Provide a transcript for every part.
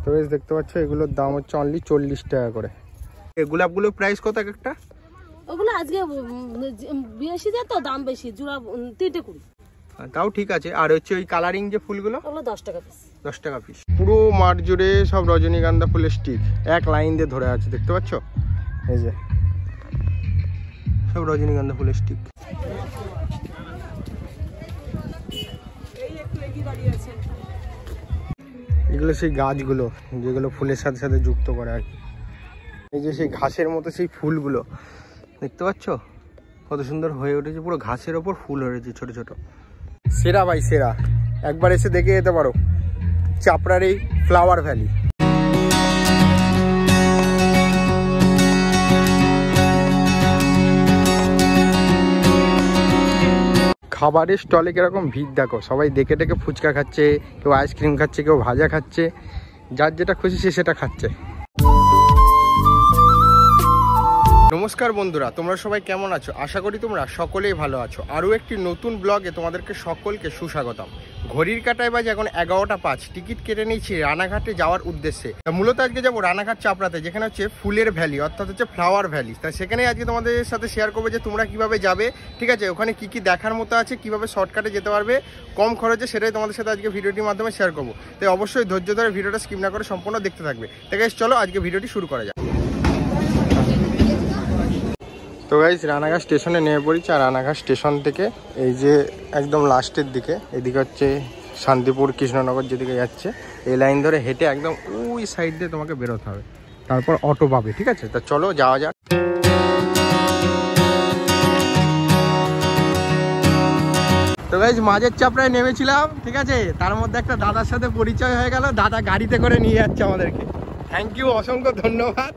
তো বেশ দেখতে পাচ্ছ এগুলোর দাম হচ্ছে অনলি 40 টাকা করে। এই গোলাপগুলোর প্রাইস কত একটা? ওগুলো আজকে বেশি দেয় তো, দাম বেশি, জোড়া 3 20। তাও ঠিক আছে। আর হচ্ছে ওই কালারিং যে ফুলগুলো ওগুলো 10 টাকা পিস। 10 টাকা পিস। পুরো মাঠ জুড়ে সব রজনীগন্ধা ফুলের স্টিক এক লাইন দিয়ে ধরে আছে, দেখতে পাচ্ছ? এই যে সব রজনীগন্ধা ফুলের স্টিক। এগুলো সেই গাছগুলো যেগুলো ফুলের সাথে সাথে যুক্ত করে আর কি। এই যে সেই ঘাসের মতো সেই ফুলগুলো দেখতে পাচ্ছ কত সুন্দর হয়ে উঠেছে, পুরো ঘাসের ওপর ফুল হয়েছে ছোট ছোট। সেরা ভাই সেরা, একবার এসে দেখে যেতে পারো চাপড়ার এই ফ্লাওয়ার ভ্যালি। খাবারের স্টলে কিরকম ভিড় দেখো, সবাই দেখে দেখে ফুচকা খাচ্ছে, কেউ আইসক্রিম খাচ্ছে, কেউ ভাজা খাচ্ছে, যার যেটা খুশি সে সেটা খাচ্ছে। নমস্কার বন্ধুরা, তোমরা সবাই কেমন আছো? আশা করি তোমরা সকলেই ভালো আছো। আরও একটি নতুন ব্লগে তোমাদেরকে সকলকে সুস্বাগতম। ঘড়ির কাঁটায় বাজে এখন 11টা 5। টিকিট কেটে নিয়েছি রানাঘাটে যাওয়ার উদ্দেশ্যে। মূলত আজকে যাবো রানাঘাট চাপড়াতে, যেখানে হচ্ছে ফুলের ভ্যালি, অর্থাৎ হচ্ছে ফ্লাওয়ার ভ্যালি। তাই সেখানেই আজকে তোমাদের সাথে শেয়ার করবো যে তোমরা কিভাবে যাবে, ঠিক আছে, ওখানে কি কি দেখার মতো আছে, কিভাবে শর্টকাটে যেতে পারবে কম খরচে, সেটাই তোমাদের সাথে আজকে ভিডিওটির মাধ্যমে শেয়ার করবো। তাই অবশ্যই ধৈর্য ধরে ভিডিওটা স্কিপ না করে সম্পূর্ণ দেখতে থাকবে। তাই গাইস চলো আজকে ভিডিওটি শুরু করা যাক। তো গাইস রানাঘাট স্টেশনে নেমে পড়েছি। আর রানাঘাট স্টেশন থেকে এই যে একদম লাস্টের দিকে, এদিকে হচ্ছে শান্তিপুর কৃষ্ণনগর যেদিকে যাচ্ছে, এই লাইন ধরে হেঁটে একদম ওই সাইড দিয়ে তোমাকে বেরোতে হবে, তারপর অটো পাবে, ঠিক আছে? তা চলো যাওয়া যাক। তো গাইস মাঝের চাপড়ায় নেমেছিলাম, ঠিক আছে, তার মধ্যে একটা দাদার সাথে পরিচয় হয়ে গেল। দাদা গাড়িতে করে নিয়ে যাচ্ছে আমাদেরকে, থ্যাংক ইউ, অসংখ্য ধন্যবাদ।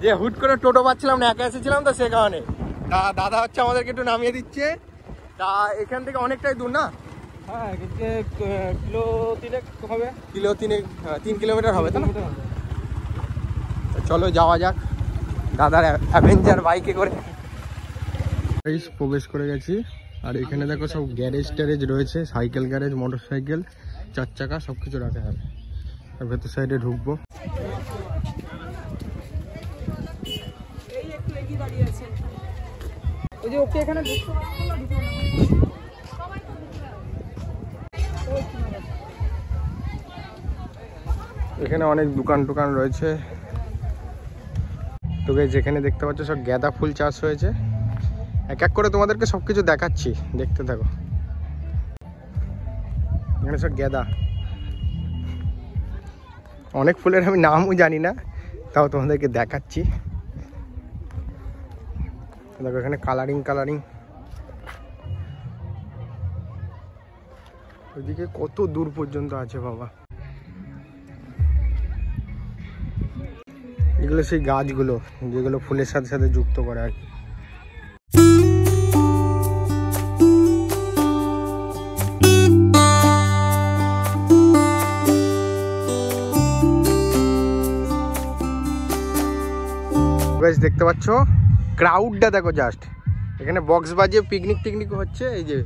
যে হুট করে টোটো পাচ্ছিলাম না, একা এসেছিলাম তো সে কারণে দাদা হচ্ছে আমাদেরকে একটু নামিয়ে দিচ্ছে। তা এখান থেকে অনেকটাই দূর না? হ্যাঁ, কিলো 3 হবে। কিলো 3 কিলোমিটার হবে তো না? চলো যাওয়া যাক দাদার অ্যাভেঞ্জার বাইকে করে। প্রবেশ করে গেছি। আর এখানে দেখো সব গ্যারেজ ট্যারেজ রয়েছে, সাইকেল গ্যারেজ, মোটর সাইকেল, 4 চাকা সবকিছু রাখা যাবে। আর ভেতর সাইডে ঢুকবো। এখানে অনেক দোকান টোকান রয়েছে। তোকে যেখানে দেখতে পাচ্ছ সব গাঁদা ফুল চাষ হয়েছে। এক এক করে তোমাদেরকে সবকিছু দেখাচ্ছি, দেখতে থাকো। এখানে সব গাঁদা, অনেক ফুলের আমি নামও জানি না, তাও তোমাদেরকে দেখাচ্ছি। দেখো এখানে কালারিং ওইদিকে কত দূর পর্যন্ত আছে বাবা। এগুলো সেই গাছগুলো যেগুলো ফুলের সাথে সাথে যুক্ত করে আর কি। দেখতে পাচ্ছ ক্রাউডটা দেখো, জাস্ট এখানে বক্স বাজিয়ে পিকনিক টিকনিক হচ্ছে। এই যে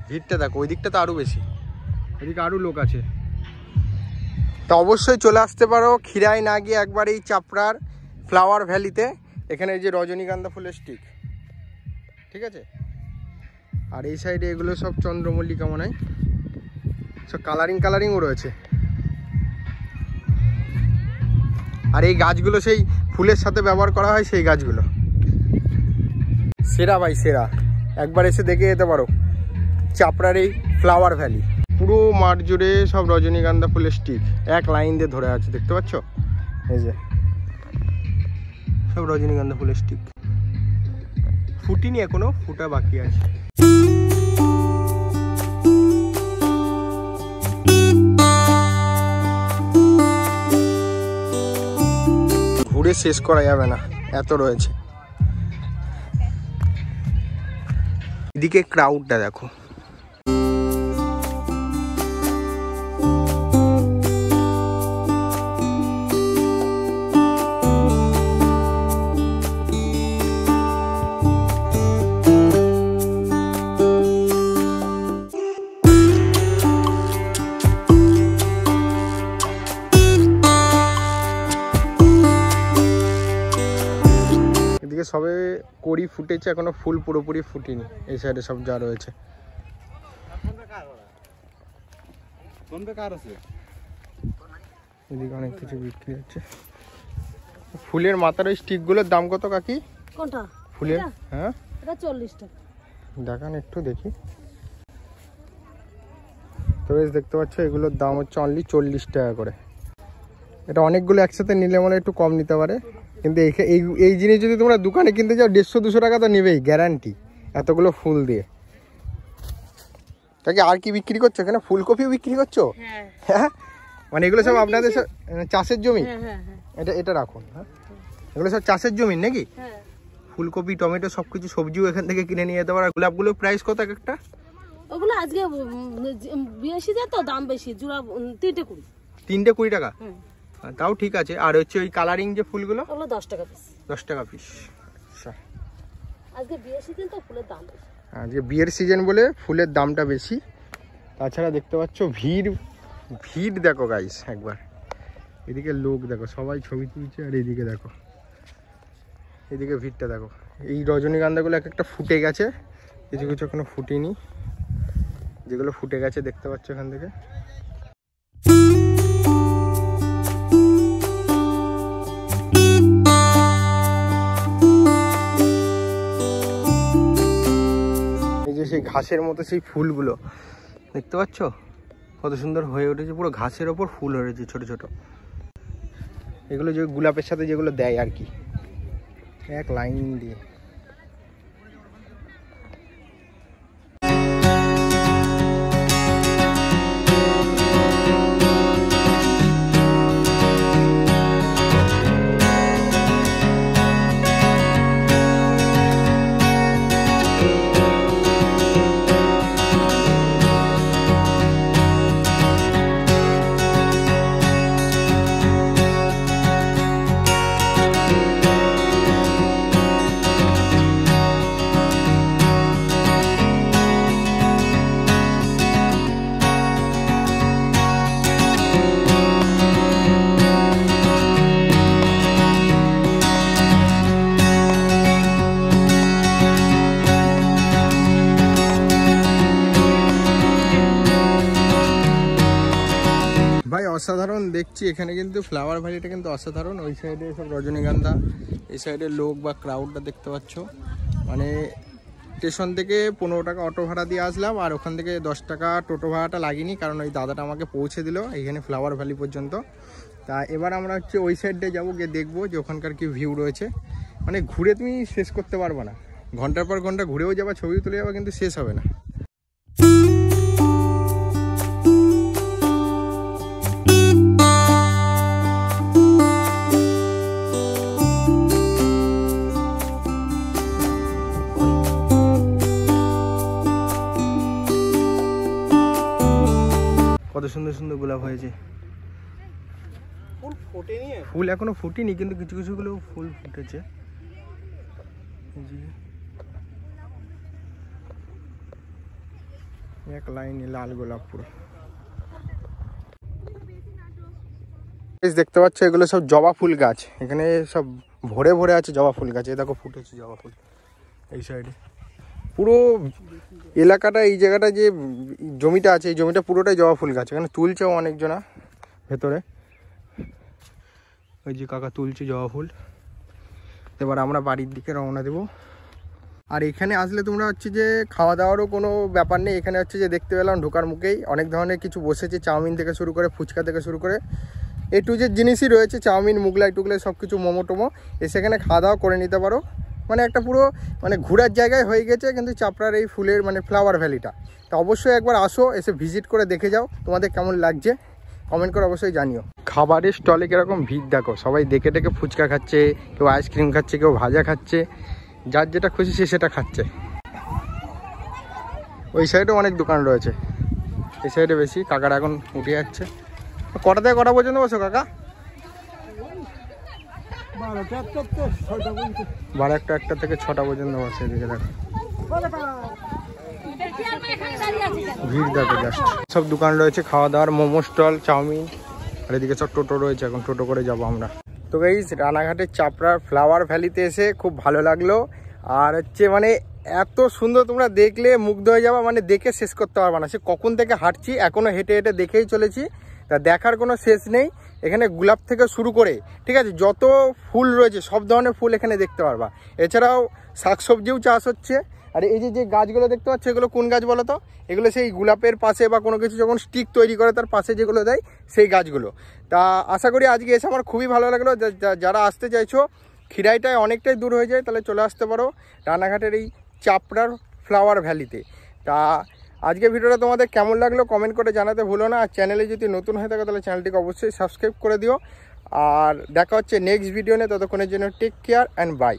ভিড়টা দেখো, ওই দিকটা তো আরো বেশি, ওইদিকে আরো লোক আছে। তো অবশ্যই চলে আসতে পারো খিরায় না গিয়ে একবার এই চাপড়ার ফ্লাওয়ার ভ্যালিতে। এখানে এই যে রজনীগন্ধা ফুলের স্টিক, ঠিক আছে। আর এই সাইডে এগুলো সব চন্দ্রমল্লিকা মনে হয়, সব কালারিংও রয়েছে। আর এই গাছগুলো সেই ফুলের সাথে ব্যবহার করা হয়, সেই গাছগুলো। সেরা ভাই সেরা, একবার এসে দেখে যেতে পারো চাপড়ার এই ফ্লাওয়ার ভ্যালি। পুরো মাঠ জুড়ে সব রজনীগন্ধা ফুলের স্টিক এক লাইন দিয়ে ধরে আছে, দেখতে পাচ্ছ? এই যে সব রজনীগন্ধা ফুলের স্টিক ফুটিনি এখনো, ফুটা বাকি আছে। ঘুরে শেষ করা যাবে না, এত রয়েছে। এদিকে ক্রাউডটা দেখো। সবে কড়ি ফুটেছে, এখনো ফুল পুরোপুরি ফুটেনি। এই সাইডে সব যা রয়েছে এদিকে অনেক কিছু বিক্রি হচ্ছে। ফুলের মাথার ওই স্টিকগুলোর দাম কত কাকি? কোনটা ফুলের? এটা? হ্যাঁ এটা 40 টাকা। দেখান একটু দেখি। তো বেশ দেখতে পাচ্ছ এগুলোর দাম হচ্ছে অনলি 40 টাকা করে। এটা অনেকগুলো একসাথে নিলে মনে একটু কম নিতে পারে, কিন্তু এই জিনিস যদি তোমরা দোকানে কিনতে যাও 150-200 টাকা তো নেবেই গ্যারান্টি, এতগুলো ফুল দিয়ে। তাকে আর কি বিক্রি করছো এখানে? ফুলকপিও বিক্রি করছো? হ্যাঁ মানে এগুলো সব আপনাদের চাষের জমি? এটা রাখুন। হ্যাঁ এগুলো সব চাষের জমি নাকি? ফুলকপি, টমেটো সবকিছু সবজিও এখান থেকে কিনে নিয়ে যেতে পারো। গোলাপগুলো প্রাইস কত এক একটা? ওগুলো আজকে বিয়ে সিজন তো দাম বেশি, জোড়া 3টে 20। 3টে 20 টাকা? তাও ঠিক আছে। আর হচ্ছে ওই কালারিং যে ফুলগুলো? ওগুলো 10 টাকা পিস। 10 টাকা পিস। আচ্ছা, আজকে বিয়ে সিজন তো ফুলের দাম বেশি। আজকে বিয়ের সিজন বলে ফুলের দামটা বেশি। তাছাড়া দেখতে পাচ্ছ ভিড় দেখো গাইস একবার। এদিকে লোক দেখো, সবাই ছবি তুলছে। আর এইদিকে দেখো, এদিকে ভিড়টা দেখো। এই রজনীগন্ধাগুলো এক একটা ফুটে গেছে, কিছু কিছু এখনো ফুটেনি। যেগুলো ফুটে গেছে দেখতে পাচ্ছ এখান থেকে। এই যে সেই ঘাসের মতো সেই ফুলগুলো দেখতে পাচ্ছ কত সুন্দর হয়ে উঠেছে, পুরো ঘাসের ওপর ফুল হয়েছে ছোট ছোট। এগুলো যে গোলাপের সাথে যেগুলো দেয় আর কি, এক লাইন দিয়ে। ভাই অসাধারণ দেখছি এখানে, কিন্তু ফ্লাওয়ার ভ্যালিটা কিন্তু অসাধারণ। ওই সাইডে সব রজনীগন্ধা, এই সাইডে লোক বা ক্রাউডটা দেখতে পাচ্ছ। মানে স্টেশন থেকে 15 টাকা অটো ভাড়া দিয়ে আসলাম, আর ওখান থেকে 10 টাকা টোটো ভাড়াটা লাগেনি, কারণ ওই দাদাটা আমাকে পৌঁছে দিল এইখানে ফ্লাওয়ার ভ্যালি পর্যন্ত। তা এবার আমরা হচ্ছে ওই সাইডে যাবো, গিয়ে দেখবো যে ওখানকার কি ভিউ রয়েছে। মানে ঘুরে তুমি শেষ করতে পারবে না, ঘন্টার পর ঘন্টা ঘুরেও যাবা, ছবি তুলে যাবা, কিন্তু শেষ হবে না। কত সুন্দর সুন্দর গোলাপ হয়েছে। ফুল ফোটেনি, ফুল এখনো ফুটেনি, কিন্তু কিছু কিছু গুলো ফুল ফুটেছে। এক লাইনে লাল গোলাপ পুরো। দেখতে পাচ্ছ এগুলো সব জবা ফুল গাছ, এখানে সব ভরে ভরে আছে জবা ফুল গাছ। এই দেখো ফুটেছে জবা ফুল এই সাইডে। পুরো এলাকাটা, এই জায়গাটা যে জমিটা আছে, এই জমিটা পুরোটাই জবা ফুল গাছ। এখানে তুলছেও অনেকজনা ভেতরে, ওই যে কাকা তুলছে জবা ফুল। এবার আমরা বাড়ির দিকে রওনা দেবো। আর এখানে আসলে তোমরা হচ্ছে যে খাওয়া দাওয়ারও কোনো ব্যাপার নেই। এখানে হচ্ছে যে দেখতে পেলাম ঢোকার মুখেই অনেক ধরনের কিছু বসেছে, চাউমিন থেকে শুরু করে ফুচকা থেকে শুরু করে এ টু জেড জিনিসই রয়েছে। চাউমিন, মুগলাই টুগলাই সব কিছু, মোমো টোমো, এসে এখানে খাওয়া দাওয়া করে নিতে পারো। মানে একটা পুরো মানে ঘোরার জায়গায় হয়ে গেছে কিন্তু চাপড়ার এই ফুলের মানে ফ্লাওয়ার ভ্যালিটা। তা অবশ্যই একবার আসো, এসে ভিজিট করে দেখে যাও, তোমাদের কেমন লাগছে কমেন্ট করে অবশ্যই জানিও। খাবারের স্টলে কীরকম ভিড় দেখো, সবাই দেখে দেখে ফুচকা খাচ্ছে, কেউ আইসক্রিম খাচ্ছে, কেউ ভাজা খাচ্ছে, যার যেটা খুশি সে সেটা খাচ্ছে। ওই সাইডেও অনেক দোকান রয়েছে, এই সাইডে বেশি। কাকারা এখন উঠে যাচ্ছে। কটা থেকে কটা পর্যন্ত বসো কাকা? 12টা থেকে 6টা পর্যন্ত বসে। এদিকে দেখো ভিড় দেখো জাস্ট। সব দোকান রয়েছে খাওয়া দাওয়ার, মোমো স্টল, চাউমিন। আর এদিকে সব টোটো রয়েছে, এখন টোটো করে যাবো আমরা। তো গাইস রানাঘাটের চাপড়ার ফ্লাওয়ার ভ্যালিতে এসে খুব ভালো লাগলো। আর হচ্ছে মানে এত সুন্দর, তোমরা দেখলে মুগ্ধ হয়ে যাবা, মানে দেখে শেষ করতে পারবা না। সে কখন থেকে হাঁটছি, এখনও হেঁটে হেঁটে দেখেই চলেছি, তা দেখার কোনো শেষ নেই। এখানে গোলাপ থেকে শুরু করে ঠিক আছে যত ফুল রয়েছে সব ধরনের ফুল এখানে দেখতে পারবা। এছাড়াও শাকসবজিও চাষ হচ্ছে। আর এই যে গাছগুলো দেখতে পাচ্ছ, এগুলো কোন গাছ বলো তো? এগুলো সেই গোলাপের পাশে বা কোনো কিছু যখন স্টিক তৈরি করে তার পাশে যেগুলো দেয় সেই গাছগুলো। তা আশা করি আজকে এসে আমার খুবই ভালো লাগলো। যারা আসতে চাইছো, খিরাইটায় অনেকটাই দূর হয়ে যায়, তাহলে চলে আসতে পারো রানাঘাটের এই চাপড়ার ফ্লাওয়ার ভ্যালিতে। তা আজকে ভিডিওটা তোমাদের কেমন লাগলো কমেন্ট করে জানাতে ভুলো না। আর চ্যানেলে যদি নতুন হয়ে থাকে তাহলে চ্যানেলটিকে অবশ্যই সাবস্ক্রাইব করে দিও। আর দেখা হচ্ছে নেক্সট ভিডিও নিয়ে, ততক্ষণের জন্য টেক কেয়ার অ্যান্ড বাই।